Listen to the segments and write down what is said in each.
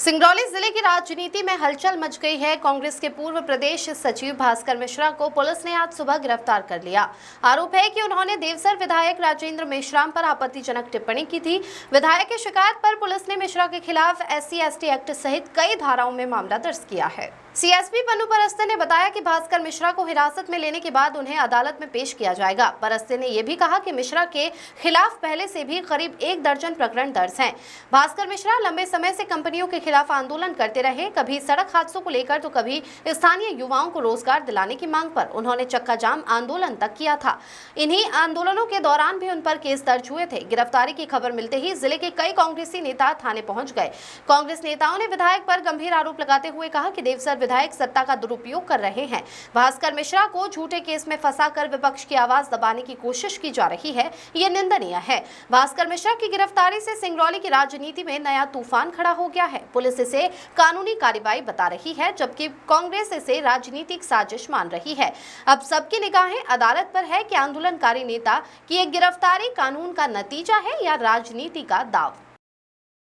सिंगरौली जिले की राजनीति में हलचल मच गई है। कांग्रेस के पूर्व प्रदेश सचिव भास्कर मिश्रा को पुलिस ने आज सुबह गिरफ्तार कर लिया। आरोप है कि उन्होंने देवसर विधायक राजेंद्र मेश्राम पर आपत्तिजनक टिप्पणी की थी। विधायक की शिकायत पर पुलिस ने मिश्रा के खिलाफ SC/ST एक्ट सहित कई धाराओं में मामला दर्ज किया है। CSP पन्नू परस्ते ने बताया कि भास्कर मिश्रा को हिरासत में लेने के बाद उन्हें अदालत में पेश किया जाएगा। परस्ते ने यह भी कहा कि मिश्रा के खिलाफ पहले से भी करीब 1 दर्जन प्रकरण दर्ज हैं। भास्कर मिश्रा लंबे समय से कंपनियों के खिलाफ आंदोलन करते रहे, कभी सड़क हादसों को लेकर तो कभी स्थानीय युवाओं को रोजगार दिलाने की मांग पर उन्होंने चक्का जाम आंदोलन तक किया था। इन्हीं आंदोलनों के दौरान भी उन पर केस दर्ज हुए थे। गिरफ्तारी की खबर मिलते ही जिले के कई कांग्रेसी नेता थाने पहुंच गए। कांग्रेस नेताओं ने विधायक पर गंभीर आरोप लगाते हुए कहा कि देवसर विधायक सत्ता का दुरुपयोग कर रहे हैं। भास्कर मिश्रा को झूठे केस में फंसाकर विपक्ष की आवाज दबाने की कोशिश की जा रही है, ये निंदनीय है। भास्कर मिश्रा की गिरफ्तारी से सिंगरौली की राजनीति में नया तूफान खड़ा हो गया है। पुलिस इसे कानूनी कार्रवाई बता रही है, जबकि कांग्रेस इसे राजनीतिक साजिश मान रही है। अब सबकी निगाहें अदालत पर है कि आंदोलनकारी नेता की एक गिरफ्तारी कानून का नतीजा है या राजनीति का दांव।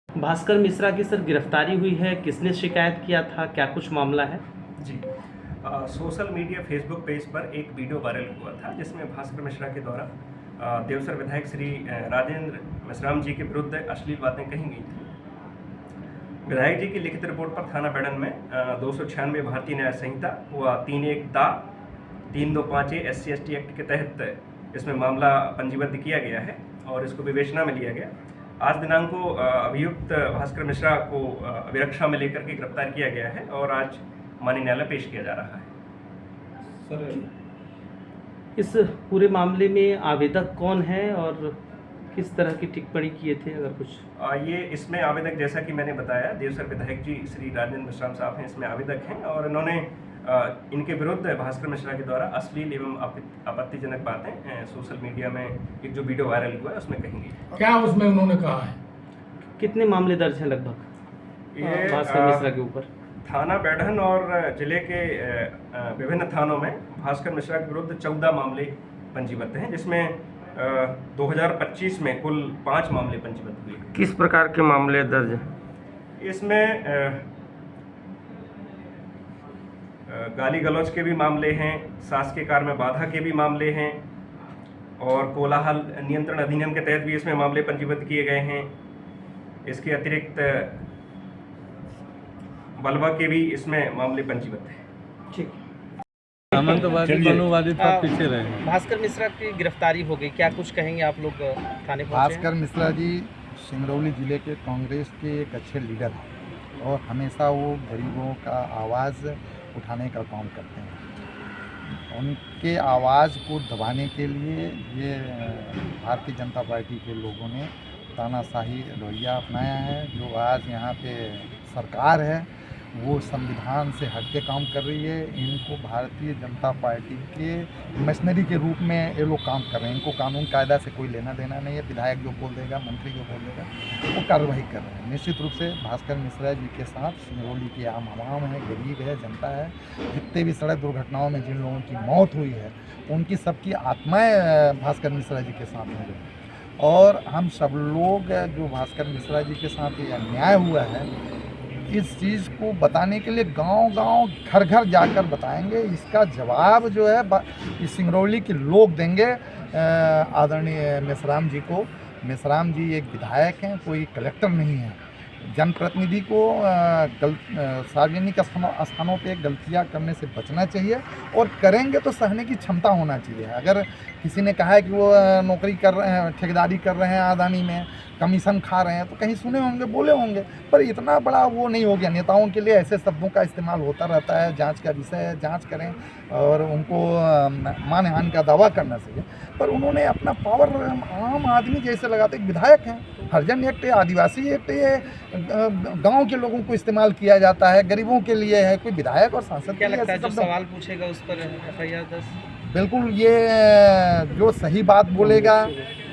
भास्कर मिश्रा की सर गिरफ्तारी हुई है, किसने शिकायत किया था, क्या कुछ मामला है? जी सोशल मीडिया फेसबुक पेज पर एक वीडियो वायरल हुआ था जिसमें भास्कर मिश्रा के द्वारा देवसर विधायक श्री राजेंद्र मेश्राम जी के विरुद्ध अश्लील बातें कही गई थी। विधायक जी की लिखित रिपोर्ट पर थाना बेड़न में 296 भारतीय न्याय संहिता व 3(1)दा 325 SC/ST एक्ट के तहत इसमें मामला पंजीबद्ध किया गया है और इसको विवेचना में लिया गया। आज दिनांक को अभियुक्त भास्कर मिश्रा को अभिरक्षा में लेकर के गिरफ्तार किया गया है और आज माननीय न्यायालय पेश किया जा रहा है। सर, इस पूरे मामले में आवेदक कौन है और किस तरह की टिप्पणी किए थे, अगर कुछ? ये इसमें आवेदक, जैसा कि मैंने बताया, देवसर विधायक जी श्री राजेंद्र मेश्राम साहब हैं, इसमें आवेदक हैं और इन्होंने इनके विरुद्ध भास्कर मिश्रा के द्वारा अश्लील एवं आपत्तिजनक बातें सोशल मीडिया में एक जो वीडियो वायरल हुआ है उसमें कहेंगे। क्या उसमें उन्होंने कहा है? कितने मामले दर्ज हैं लगभग ये भास्कर मिश्रा के ऊपर? थाना बेड़न और जिले के विभिन्न थानों में भास्कर मिश्रा के विरुद्ध 14 मामले पंजीबद्ध हैं, जिसमें 2025 में कुल 5 मामले पंजीबद्ध हुए। किस प्रकार के मामले दर्ज हैं? इसमें गाली गलौज के भी मामले हैं, शासकीय कार्य में बाधा के भी मामले हैं और कोलाहल नियंत्रण अधिनियम के तहत भी इसमें मामले पंजीबद्ध किए गए हैं। इसके अतिरिक्त बलवा के भी इसमें मामले पंजीबद्ध हैं। ठीक। पीछे रहे। भास्कर मिश्रा की गिरफ्तारी हो गई, क्या कुछ कहेंगे आप लोग थाने पहुंचे? भास्कर मिश्रा जी सिंगरौली जिले के कांग्रेस के एक अच्छे लीडर हैं और हमेशा वो गरीबों का आवाज़ उठाने का काम करते हैं। उनके आवाज़ को दबाने के लिए ये भारतीय जनता पार्टी के लोगों ने तानाशाही रवैया अपनाया है। जो आज यहाँ पे सरकार है वो संविधान से हट के काम कर रही है। इनको भारतीय जनता पार्टी के मशीनरी के रूप में ये लोग काम कर रहे हैं। इनको कानून कायदा से कोई लेना देना नहीं है। विधायक जो बोल देगा, मंत्री जो बोल देगा, वो कार्रवाई कर रहे हैं। निश्चित रूप से भास्कर मिश्रा जी के साथ सिंगरौली की आम आवाम है, गरीब है, जनता है। जितने भी सड़क दुर्घटनाओं में जिन लोगों की मौत हुई है उनकी सबकी आत्माएँ भास्कर मिश्रा जी के साथ होंगी और हम सब लोग जो भास्कर मिश्रा जी के साथ ये अन्याय हुआ है इस चीज़ को बताने के लिए गांव-गांव, घर-घर जाकर बताएंगे। इसका जवाब जो है इस सिंगरौली के लोग देंगे आदरणीय मेश्राम जी को। मेश्राम जी एक विधायक हैं, कोई कलेक्टर नहीं है। जनप्रतिनिधि को सार्वजनिक स्थानों पे गलतियां करने से बचना चाहिए और करेंगे तो सहने की क्षमता होना चाहिए। अगर किसी ने कहा है कि वो नौकरी कर रहे हैं, ठेकेदारी कर रहे हैं अदानी में, कमीशन खा रहे हैं, तो कहीं सुने होंगे, बोले होंगे, पर इतना बड़ा वो नहीं हो गया। नेताओं के लिए ऐसे शब्दों का इस्तेमाल होता रहता है। जांच का विषय है, जांच करें और उनको मानहानि का दावा करना चाहिए। पर उन्होंने अपना पावर आम आदमी जैसे लगाते, विधायक हैं, हरिजन एक्ट है, आदिवासी एक्ट है, गांव के लोगों को इस्तेमाल किया जाता है, गरीबों के लिए है। कोई विधायक और सांसद क्या लगता है जो सवाल पूछेगा उस पर FIR 10? बिल्कुल, ये जो सही बात बोलेगा,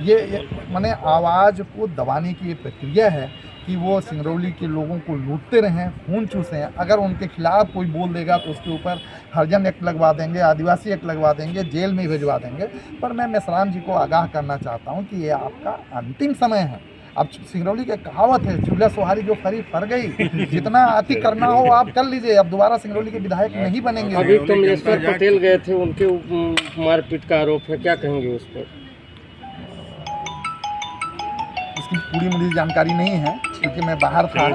ये माने आवाज़ को दबाने की ये प्रक्रिया है कि वो सिंगरौली के लोगों को लूटते रहें, खून चूसें। अगर उनके खिलाफ कोई बोल देगा तो उसके ऊपर हरिजन एक्ट लगवा देंगे, आदिवासी एक्ट लगवा देंगे, जेल में भिजवा देंगे। पर मैं मेश्राम जी को आगाह करना चाहता हूँ कि ये आपका अंतिम समय है। अब सिंगरौली की कहावत है, चूल्हा सुहारी जो फरी फर गई। जितना अति करना हो आप कर लीजिए, अब दोबारा सिंगरौली के विधायक नहीं बनेंगे। अभी कमलेश्वर पटेल गए थे, उनके मारपीट का आरोप है, क्या कहेंगे उस पर? इसकी पूरी मुझे जानकारी नहीं है क्योंकि मैं बाहर था। क्या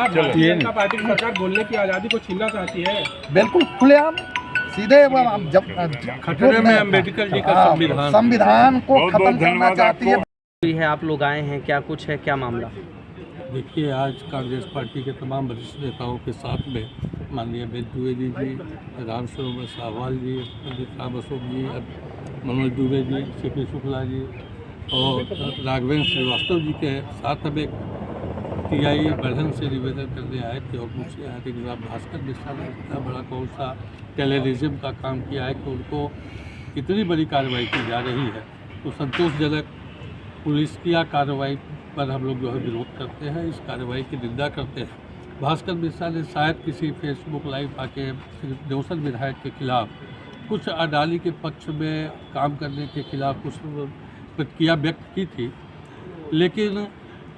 भारतीय जनता पार्टी की सरकार बोलने की आज़ादी को छीनना चाहती है? बिल्कुल खुलेआम सीधे जब खतरे में अम्बेडकर जी का संविधान को खत्म करना चाहती है। आप लोग आए हैं, क्या कुछ है, क्या मामला? देखिए, आज कांग्रेस पार्टी के तमाम वरिष्ठ नेताओं के साथ में माननीय अमित द्विवेदी जी, राम सरोवर साहवाल जी, पंडित राम अशोक जी, मनोज दुबे जी, सीपी शुक्ला जी और राघवेंद्र श्रीवास्तव जी के साथ हम एक TI बढ़न से निवेदन करने आए थे और मुझसे आए थे कि भास्कर मिश्रा ने इतना बड़ा कौन सा टेररिज्म का काम किया है कि उनको इतनी बड़ी कार्रवाई की जा रही है, तो संतोषजनक पुलिस की कार्रवाई पर हम लोग जो है विरोध करते हैं, इस कार्रवाई की निंदा करते हैं। भास्कर मिश्रा ने शायद किसी फेसबुक लाइव आके देवसर विधायक के खिलाफ कुछ अडाली के पक्ष में काम करने के खिलाफ कुछ प्रतिक्रिया व्यक्त की थी, लेकिन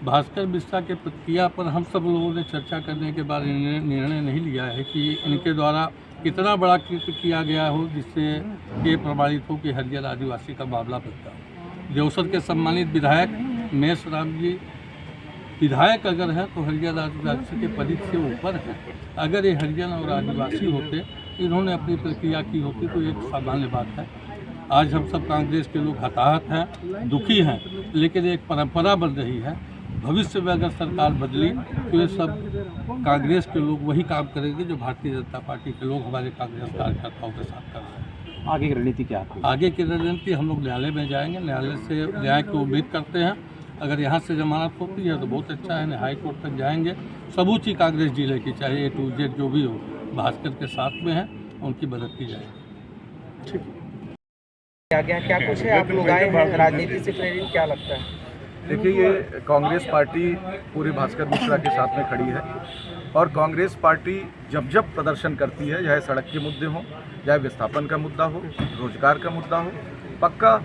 भास्कर मिश्रा के प्रतिक्रिया पर हम सब लोगों ने चर्चा करने के बाद निर्णय नहीं लिया है कि इनके द्वारा कितना बड़ा कृत्य किया गया हो जिससे ये प्रमाणित हो कि हरिजन आदिवासी का मामला बनता हो। देवसर के सम्मानित विधायक मेष राम जी विधायक अगर हैं तो हरिजन आदिवासी के परिधि से ऊपर हैं। अगर ये हरिजन और आदिवासी होते, इन्होंने अपनी प्रक्रिया की होती तो एक सामान्य बात है। आज हम सब कांग्रेस के लोग हताहत हैं, दुखी हैं, लेकिन एक परंपरा बन रही है। भविष्य में अगर सरकार बदली तो ये सब कांग्रेस के लोग वही काम करेंगे जो भारतीय जनता पार्टी के लोग हमारे कांग्रेस कार्यकर्ताओं के साथ कर रहे हैं। आगे की रणनीति क्या है? आगे की रणनीति हम लोग न्यायालय में जाएंगे, न्यायालय से न्याय की उम्मीद करते हैं। अगर यहाँ से जमानत होती है तो बहुत अच्छा है, हाई कोर्ट तक जाएंगे। समूची कांग्रेस जिले की चाहे A to Z जो भी हो भास्कर के साथ में है, उनकी मदद की जाएगी। ठीक, क्या कुछ है? आप लोग आए हैं, राजनीति से प्रेरित क्या लगता है? देखिए, ये कांग्रेस पार्टी पूरी भास्कर मिश्रा के साथ में खड़ी है और कांग्रेस पार्टी जब जब प्रदर्शन करती है, चाहे सड़क के मुद्दे हों, चाहे विस्थापन का मुद्दा हो, रोजगार का मुद्दा हो, पक्का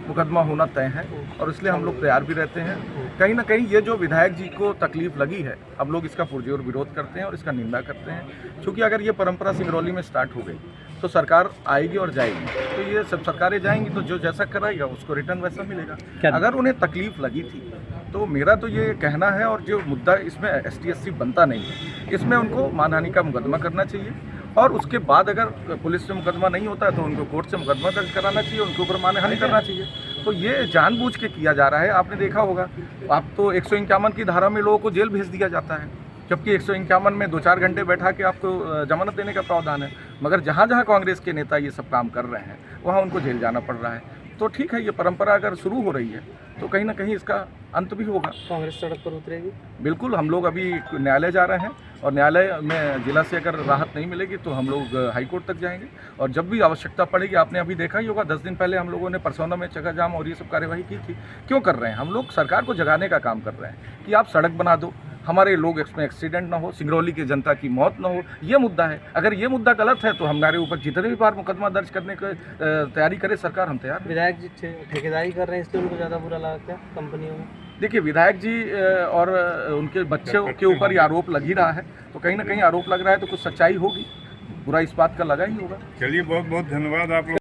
मुकदमा होना तय है और इसलिए हम लोग तैयार भी रहते हैं। कहीं ना कहीं ये जो विधायक जी को तकलीफ लगी है, हम लोग इसका पुरजोर विरोध करते हैं और इसका निंदा करते हैं, क्योंकि अगर ये परंपरा सिंगरौली में स्टार्ट हो गई तो सरकार आएगी और जाएगी, तो ये सब सरकारें जाएंगी तो जो जैसा कराएगा उसको रिटर्न वैसा मिलेगा। अगर उन्हें तकलीफ लगी थी तो मेरा तो ये कहना है, और जो मुद्दा इसमें ST-SC बनता नहीं है, इसमें उनको मानहानि का मुकदमा करना चाहिए और उसके बाद अगर पुलिस से मुकदमा नहीं होता है तो उनको कोर्ट से मुकदमा दर्ज कराना चाहिए, उनके ऊपर मानहानि करना चाहिए। तो ये जानबूझ के किया जा रहा है। आपने देखा होगा, आप तो 151 की धारा में लोगों को जेल भेज दिया जाता है, जबकि 151 में 2-4 घंटे बैठा के आपको जमानत देने का प्रावधान है। मगर जहाँ जहाँ कांग्रेस के नेता ये सब काम कर रहे हैं वहाँ उनको जेल जाना पड़ रहा है। तो ठीक है, ये परंपरा अगर शुरू हो रही है तो कहीं ना कहीं इसका अंत भी होगा। कांग्रेस सड़क पर उतरेगी? बिल्कुल, हम लोग अभी न्यायालय जा रहे हैं और न्यायालय में जिला से अगर राहत नहीं मिलेगी तो हम लोग हाई कोर्ट तक जाएंगे और जब भी आवश्यकता पड़ेगी, आपने अभी देखा ही होगा 10 दिन पहले हम लोगों ने परसौना में चक्का जाम और ये सब कार्यवाही की थी। क्यों कर रहे हैं? हम लोग सरकार को जगाने का काम कर रहे हैं कि आप सड़क बना दो, हमारे लोग इसमें एक्सीडेंट ना हो, सिंगरौली की जनता की मौत ना हो, ये मुद्दा है। अगर ये मुद्दा गलत है तो हमारे ऊपर जितने भी बार मुकदमा दर्ज करने की तैयारी करे सरकार, हम तैयार। विधायक जी ठेकेदारी कर रहे हैं, इसलिए उनको ज़्यादा बुरा लगा क्या कंपनियों में? देखिए, विधायक जी और उनके बच्चों के ऊपर ये आरोप लग ही रहा है, तो कहीं ना कहीं आरोप लग रहा है तो कुछ सच्चाई होगी, बुरा इस बात का लगा ही होगा। चलिए, बहुत बहुत धन्यवाद आप लोग।